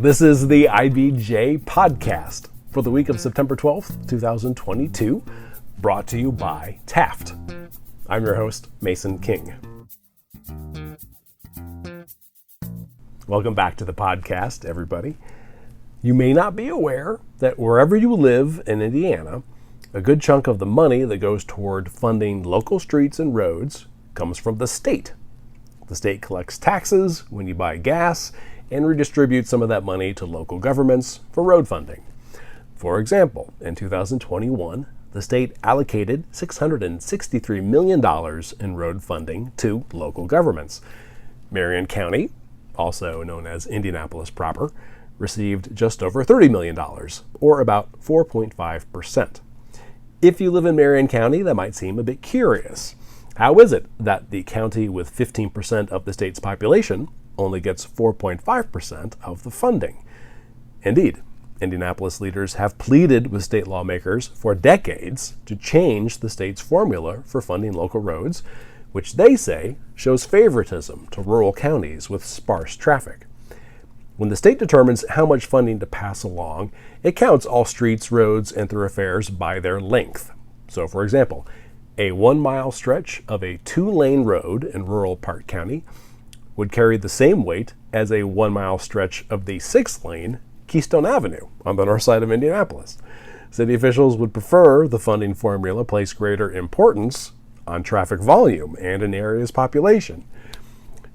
This is the IBJ podcast for the week of September 12th, 2022, brought to you by Taft. I'm your host, Mason King. Welcome back to the podcast, everybody. You may not be aware that wherever you live in Indiana, a good chunk of the money that goes toward funding local streets and roads comes from the state. The state collects taxes when you buy gas and redistributes some of that money to local governments for road funding. For example, in 2021, the state allocated $663 million in road funding to local governments. Marion County, also known as Indianapolis proper, received just over $30 million, or about 4.5%. If you live in Marion County, that might seem a bit curious. How is it that the county with 15% of the state's population only gets 4.5% of the funding? Indeed, Indianapolis leaders have pleaded with state lawmakers for decades to change the state's formula for funding local roads, which they say shows favoritism to rural counties with sparse traffic. When the state determines how much funding to pass along, it counts all streets, roads, and thoroughfares by their length. So, for example, a 1 mile stretch of a 2-lane road in rural Parke County would carry the same weight as a 1 mile stretch of the 6-lane Keystone Avenue on the north side of Indianapolis. City officials would prefer the funding formula place greater importance on traffic volume and an area's population.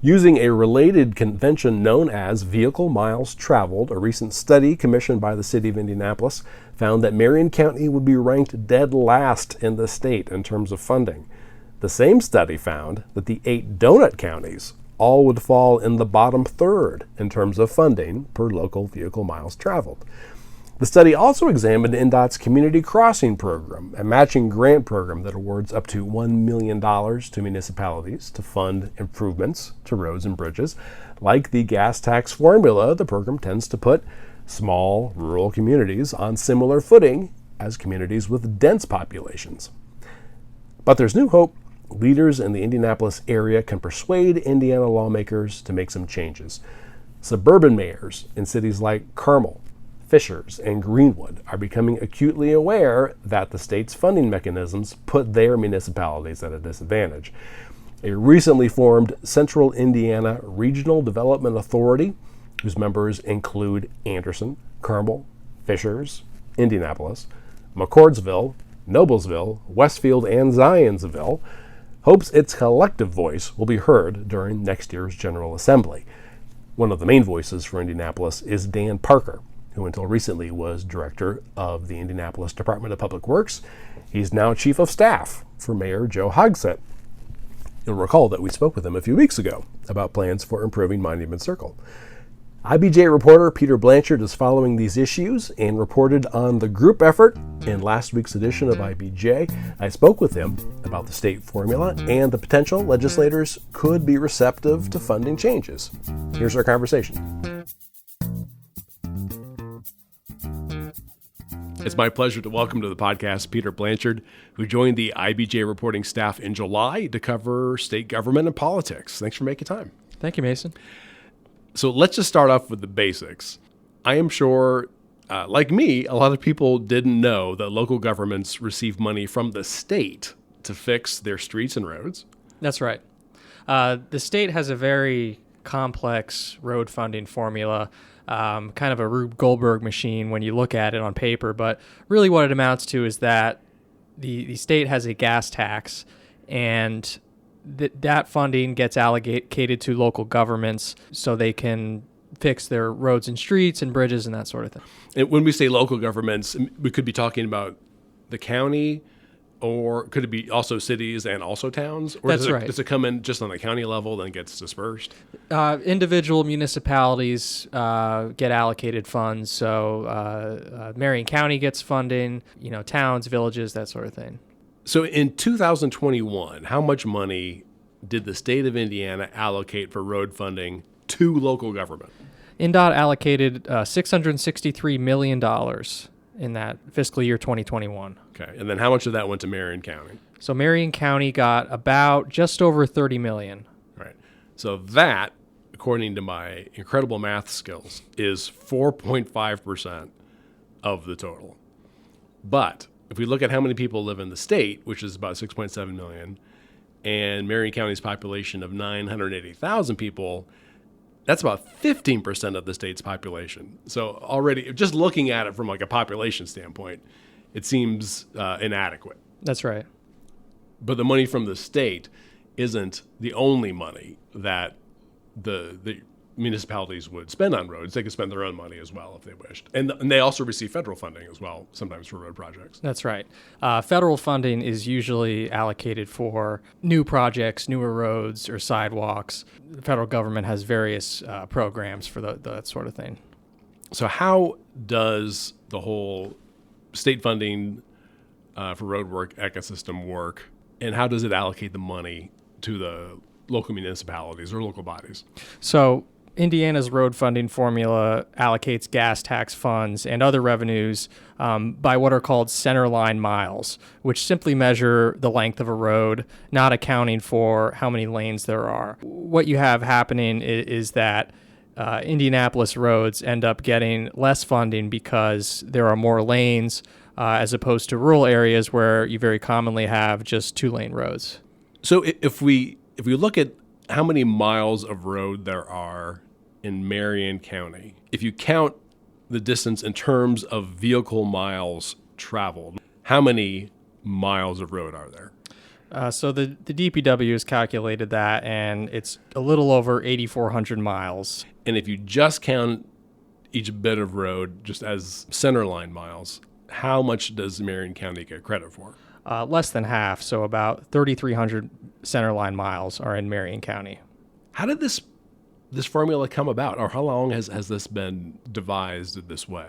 Using a related convention known as vehicle miles traveled, a recent study commissioned by the city of Indianapolis found that Marion County would be ranked dead last in the state in terms of funding. The same study found that the 8 donut counties all would fall in the bottom third in terms of funding per local vehicle miles traveled. The study also examined INDOT's Community Crossing Program, a matching grant program that awards up to $1 million to municipalities to fund improvements to roads and bridges. Like the gas tax formula, the program tends to put small rural communities on similar footing as communities with dense populations. But there's new hope. Leaders in the Indianapolis area can persuade Indiana lawmakers to make some changes. Suburban mayors in cities like Carmel, Fishers, and Greenwood are becoming acutely aware that the state's funding mechanisms put their municipalities at a disadvantage. A recently formed Central Indiana Regional Development Authority, whose members include Anderson, Carmel, Fishers, Indianapolis, McCordsville, Noblesville, Westfield, and Zionsville, hopes its collective voice will be heard during next year's General Assembly. One of the main voices for Indianapolis is Dan Parker, who until recently was director of the Indianapolis Department of Public Works. He's now chief of staff for Mayor Joe Hogsett. You'll recall that we spoke with him a few weeks ago about plans for improving Monument Circle. IBJ reporter Peter Blanchard is following these issues and reported on the group effort in last week's edition of IBJ. I spoke with him about the state formula and the potential legislators could be receptive to funding changes. Here's our conversation. It's my pleasure to welcome to the podcast Peter Blanchard, who joined the IBJ reporting staff in July to cover state government and politics. Thanks for making time. Thank you, Mason. So let's just start off with the basics. I am sure, like me, a lot of people didn't know that local governments receive money from the state to fix their streets and roads. That's right. The state has a very complex road funding formula, kind of a Rube Goldberg machine when you look at it on paper. But really what it amounts to is that the state has a gas tax, and that funding gets allocated to local governments so they can fix their roads and streets and bridges and that sort of thing. And when we say local governments, we could be talking about the county, or could it be also cities and also towns? Or That's right. Does it come in just on the county level, then gets dispersed? Individual municipalities get allocated funds. So Marion County gets funding, towns, villages, that sort of thing. So in 2021, how much money did the state of Indiana allocate for road funding to local government? INDOT allocated $663 million in that fiscal year 2021. Okay, and then how much of that went to Marion County? So Marion County got about just over $30 million. Right. So that according to my incredible math skills, is 4.5% of the total. But if we look at how many people live in the state, which is about 6.7 million, and Marion County's population of 980,000 people, that's about 15% of the state's population. So already, just looking at it from like a population standpoint, it seems inadequate. That's right. But the money from the state isn't the only money that the municipalities would spend on roads. They could spend their own money as well if they wished. And they also receive federal funding as well, sometimes for road projects. That's right. Federal funding is usually allocated for new projects, newer roads or sidewalks. The federal government has various programs for that sort of thing. So how does the whole state funding for road work ecosystem work, and how does it allocate the money to the local municipalities or local bodies? So Indiana's road funding formula allocates gas tax funds and other revenues by what are called centerline miles, which simply measure the length of a road, not accounting for how many lanes there are. What you have happening is that Indianapolis roads end up getting less funding because there are more lanes as opposed to rural areas where you very commonly have just 2-lane roads. So if we look at how many miles of road there are in Marion County, if you count the distance in terms of vehicle miles traveled, how many miles of road are there? So the DPW has calculated that, and it's a little over 8,400 miles. And if you just count each bit of road just as centerline miles, how much does Marion County get credit for? Less than half, so about 3,300 centerline miles are in Marion County. How did this formula come about, or how long has this been devised this way?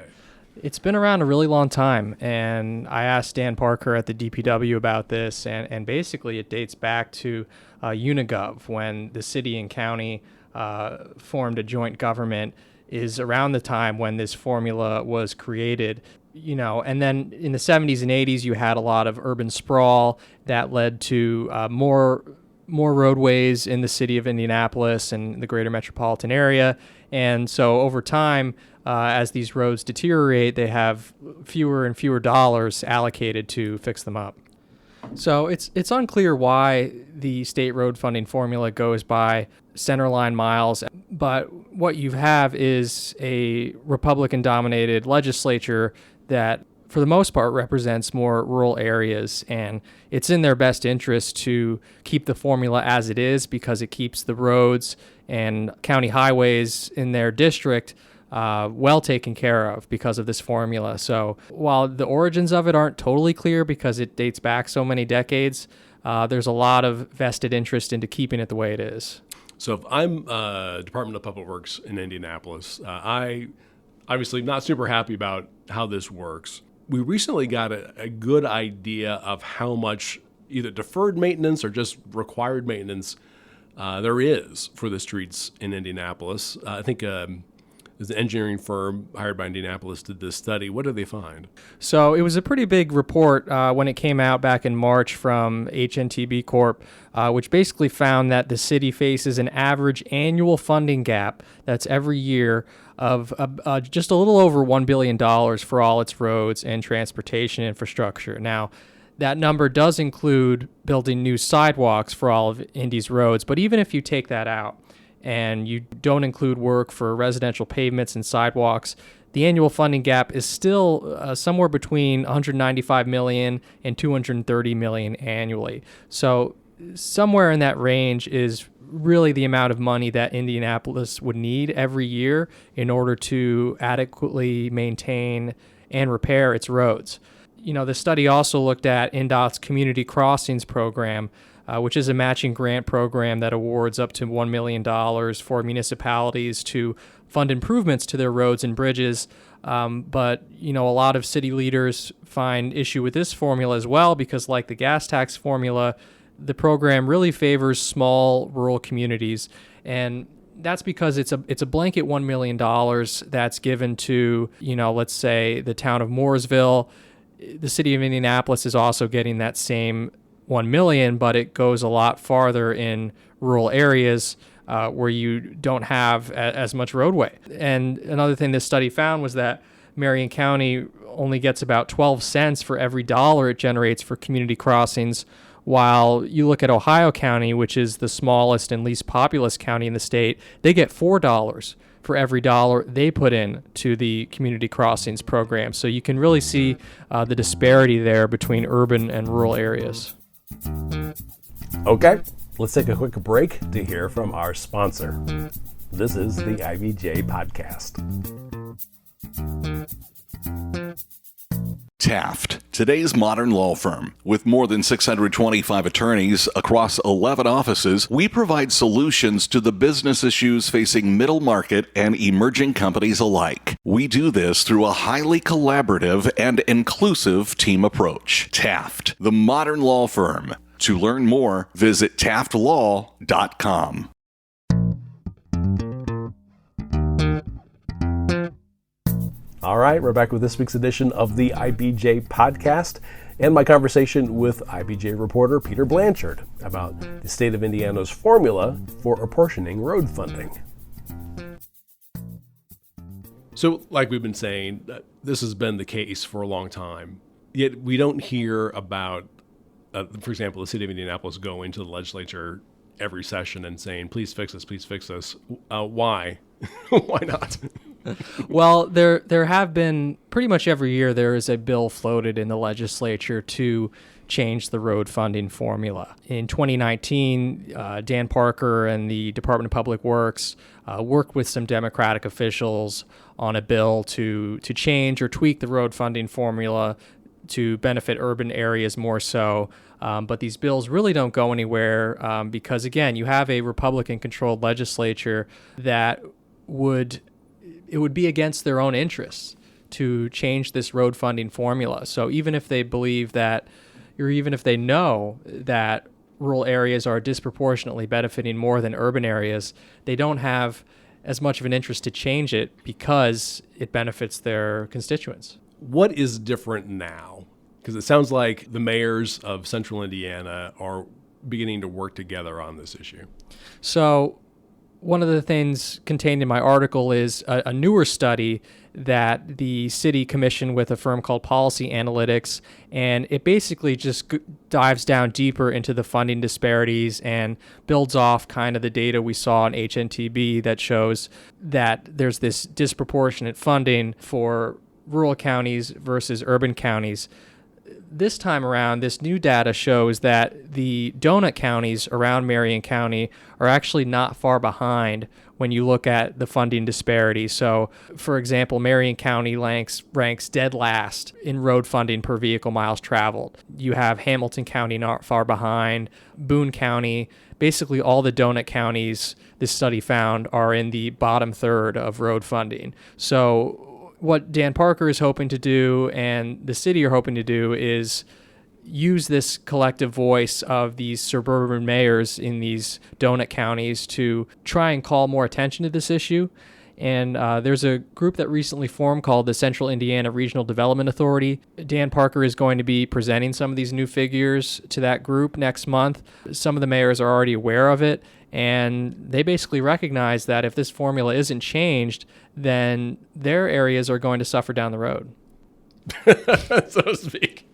It's been around a really long time, and I asked Dan Parker at the DPW about this, and basically it dates back to Unigov, when the city and county formed a joint government, is around the time when this formula was created. And then in the 70s and 80s, you had a lot of urban sprawl that led to more roadways in the city of Indianapolis and the greater metropolitan area. And so over time, as these roads deteriorate, they have fewer and fewer dollars allocated to fix them up. So it's unclear why the state road funding formula goes by centerline miles, but what you have is a Republican-dominated legislature that, for the most part, represents more rural areas, and it's in their best interest to keep the formula as it is because it keeps the roads and county highways in their district well taken care of because of this formula. So while the origins of it aren't totally clear because it dates back so many decades, there's a lot of vested interest into keeping it the way it is. So if I'm Department of Public Works in Indianapolis, I obviously not super happy about how this works. We recently got a good idea of how much either deferred maintenance or just required maintenance there is for the streets in Indianapolis. I think there's an engineering firm hired by Indianapolis did this study. What did they find? So it was a pretty big report when it came out back in March from HNTB Corp., which basically found that the city faces an average annual funding gap that's every year of just a little over $1 billion for all its roads and transportation infrastructure. Now, that number does include building new sidewalks for all of Indy's roads, but even if you take that out and you don't include work for residential pavements and sidewalks, the annual funding gap is still somewhere between $195 million and $230 million annually. So somewhere in that range is really the amount of money that Indianapolis would need every year in order to adequately maintain and repair its roads. The study also looked at INDOT's Community Crossings program, which is a matching grant program that awards up to $1 million for municipalities to fund improvements to their roads and bridges. But a lot of city leaders find issue with this formula as well because, like the gas tax formula, the program really favors small rural communities, and that's because it's a blanket $1 million that's given to, let's say the town of Mooresville. The city of Indianapolis is also getting that same $1 million, but it goes a lot farther in rural areas where you don't have as much roadway. And another thing this study found was that Marion County only gets about 12 cents for every dollar it generates for community crossings, while you look at Ohio County, which is the smallest and least populous county in the state, they get $4 for every dollar they put in to the community crossings program. So you can really see the disparity there between urban and rural areas. Okay, let's take a quick break to hear from our sponsor. This is the IBJ Podcast. Taft, today's modern law firm. With more than 625 attorneys across 11 offices, we provide solutions to the business issues facing middle market and emerging companies alike. We do this through a highly collaborative and inclusive team approach. Taft, the modern law firm. To learn more, visit taftlaw.com. All right, we're back with this week's edition of the IBJ Podcast and my conversation with IBJ reporter Peter Blanchard about the state of Indiana's formula for apportioning road funding. So, like we've been saying, this has been the case for a long time, yet we don't hear about, for example, the city of Indianapolis going to the legislature every session and saying, please fix this. Why? Why not? Well, there have been pretty much every year there is a bill floated in the legislature to change the road funding formula. In 2019, Dan Parker and the Department of Public Works worked with some Democratic officials on a bill to change or tweak the road funding formula to benefit urban areas more so. But these bills really don't go anywhere because, again, you have a Republican-controlled legislature that would be against their own interests to change this road funding formula. So even if they believe that, or even if they know that rural areas are disproportionately benefiting more than urban areas, they don't have as much of an interest to change it because it benefits their constituents. What is different now? Because it sounds like the mayors of central Indiana are beginning to work together on this issue. So one of the things contained in my article is a newer study that the city commissioned with a firm called Policy Analytics, and it basically just dives down deeper into the funding disparities and builds off kind of the data we saw in HNTB that shows that there's this disproportionate funding for rural counties versus urban counties. This time around, this new data shows that the donut counties around Marion County are actually not far behind when you look at the funding disparity. So, for example, Marion County ranks dead last in road funding per vehicle miles traveled. You have Hamilton County not far behind, Boone County. Basically, all the donut counties this study found are in the bottom third of road funding. So what Dan Parker is hoping to do and the city are hoping to do is use this collective voice of these suburban mayors in these donut counties to try and call more attention to this issue. And there's a group that recently formed called the Central Indiana Regional Development Authority. Dan Parker is going to be presenting some of these new figures to that group next month. Some of the mayors are already aware of it, and they basically recognize that if this formula isn't changed, then their areas are going to suffer down the road. So to speak.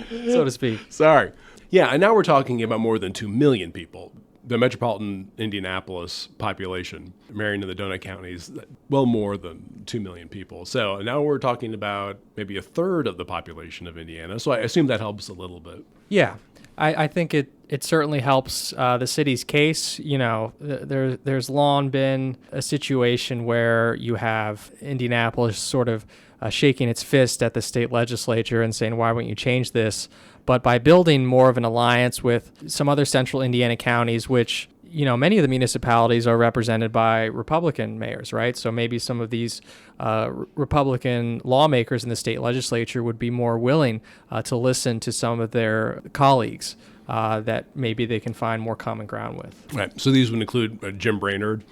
So to speak. Sorry. Yeah, and now we're talking about more than 2 million people. The metropolitan Indianapolis population, Marion and the donut counties, well more than 2 million people. So now we're talking about maybe a third of the population of Indiana. So I assume that helps a little bit. Yeah, I think it certainly helps the city's case. You know, there's long been a situation where you have Indianapolis sort of shaking its fist at the state legislature and saying, why won't you change this? But by building more of an alliance with some other central Indiana counties, which, you know, many of the municipalities are represented by Republican mayors, right? So maybe some of these Republican lawmakers in the state legislature would be more willing to listen to some of their colleagues that maybe they can find more common ground with. Right. So these would include Jim Brainerd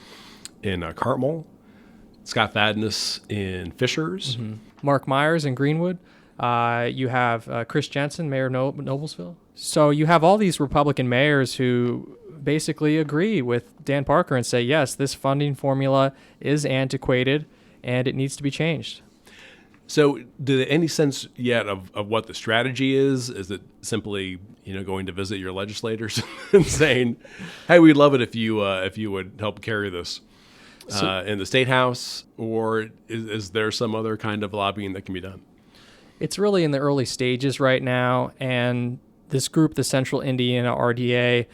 in Carmel, Scott Fadness in Fishers, Mark Myers in Greenwood. You have Chris Jensen, mayor of Noblesville. So you have all these Republican mayors who basically agree with Dan Parker and say, yes, this funding formula is antiquated and it needs to be changed. So, do any sense yet of what the strategy is? Is it simply, going to visit your legislators and saying, "Hey, we'd love it if you would help carry this in the state house," or is there some other kind of lobbying that can be done? It's really in the early stages right now, and this group, the Central Indiana RDA,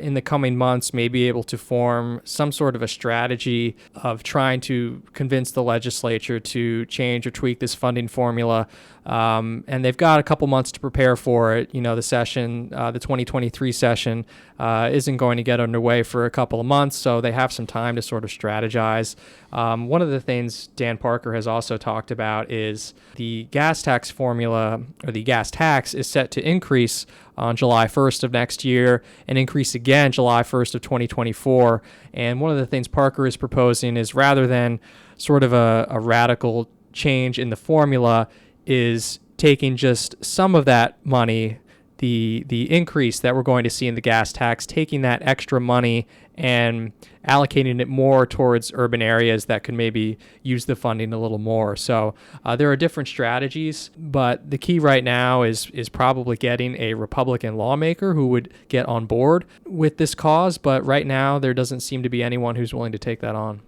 in the coming months may be able to form some sort of a strategy of trying to convince the legislature to change or tweak this funding formula. And they've got a couple months to prepare for it. The session, the 2023 session, isn't going to get underway for a couple of months, so they have some time to sort of strategize. One of the things Dan Parker has also talked about is the gas tax formula, or the gas tax, is set to increase on July 1st of next year and increase again July 1st of 2024. And one of the things Parker is proposing is, rather than sort of a radical change in the formula, is taking just some of that money, the increase that we're going to see in the gas tax, taking that extra money and allocating it more towards urban areas that could maybe use the funding a little more. So there are different strategies, but the key right now is probably getting a Republican lawmaker who would get on board with this cause. But right now, there doesn't seem to be anyone who's willing to take that on.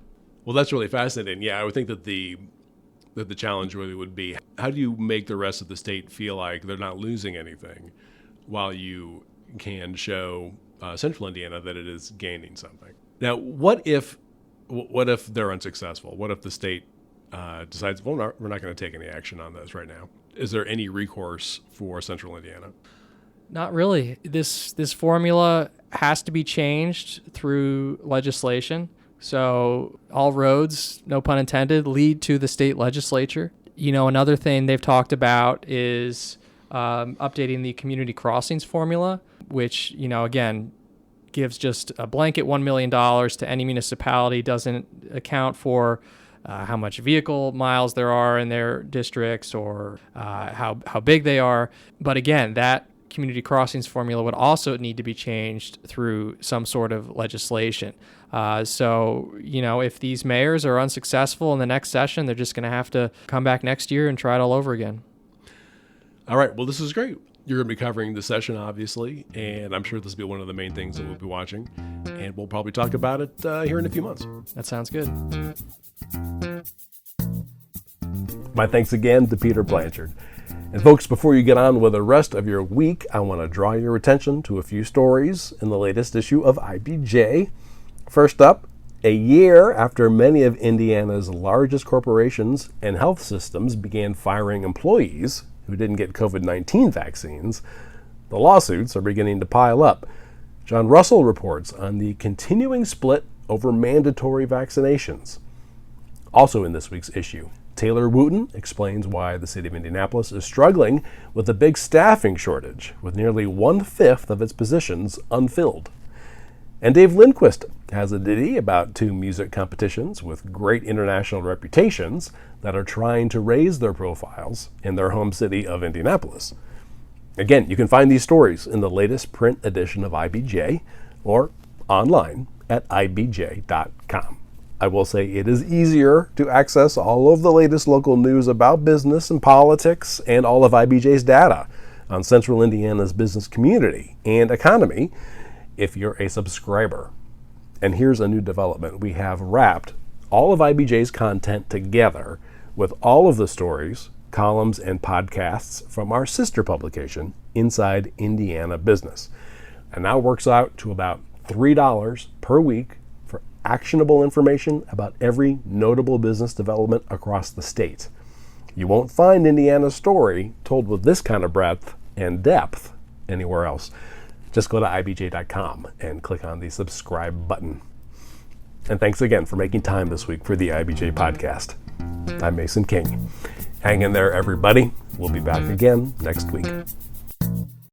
Well, that's really fascinating. Yeah, I would think that the challenge really would be, how do you make the rest of the state feel like they're not losing anything while you can show Central Indiana that it is gaining something? Now, what if they're unsuccessful? What if the state decides, well, we're not going to take any action on this right now? Is there any recourse for Central Indiana? Not really. This formula has to be changed through legislation. So all roads, no pun intended, lead to the state legislature. Another thing they've talked about is updating the community crossings formula, which, again, gives just a blanket $1 million to any municipality, doesn't account for how much vehicle miles there are in their districts or how big they are. But again, that community crossings formula would also need to be changed through some sort of legislation. So, if these mayors are unsuccessful in the next session, they're just going to have to come back next year and try it all over again. All right. Well, this is great. You're going to be covering the session, obviously, and I'm sure this will be one of the main things that we'll be watching. And we'll probably talk about it here in a few months. That sounds good. My thanks again to Peter Blanchard. And folks, before you get on with the rest of your week, I want to draw your attention to a few stories in the latest issue of IBJ. First up, a year after many of Indiana's largest corporations and health systems began firing employees who didn't get COVID-19 vaccines, the lawsuits are beginning to pile up. John Russell reports on the continuing split over mandatory vaccinations. Also in this week's issue, Taylor Wooten explains why the city of Indianapolis is struggling with a big staffing shortage, with nearly 1/5 of its positions unfilled. And Dave Lindquist has a ditty about two music competitions with great international reputations that are trying to raise their profiles in their home city of Indianapolis. Again, you can find these stories in the latest print edition of IBJ or online at ibj.com. I will say it is easier to access all of the latest local news about business and politics and all of IBJ's data on Central Indiana's business community and economy if you're a subscriber. And here's a new development. We have wrapped all of IBJ's content together with all of the stories, columns, and podcasts from our sister publication, Inside Indiana Business. And now works out to about $3 per week for actionable information about every notable business development across the state. You won't find Indiana's story told with this kind of breadth and depth anywhere else. Just go to ibj.com and click on the subscribe button. And thanks again for making time this week for the IBJ podcast. I'm Mason King. Hang in there, everybody. We'll be back again next week.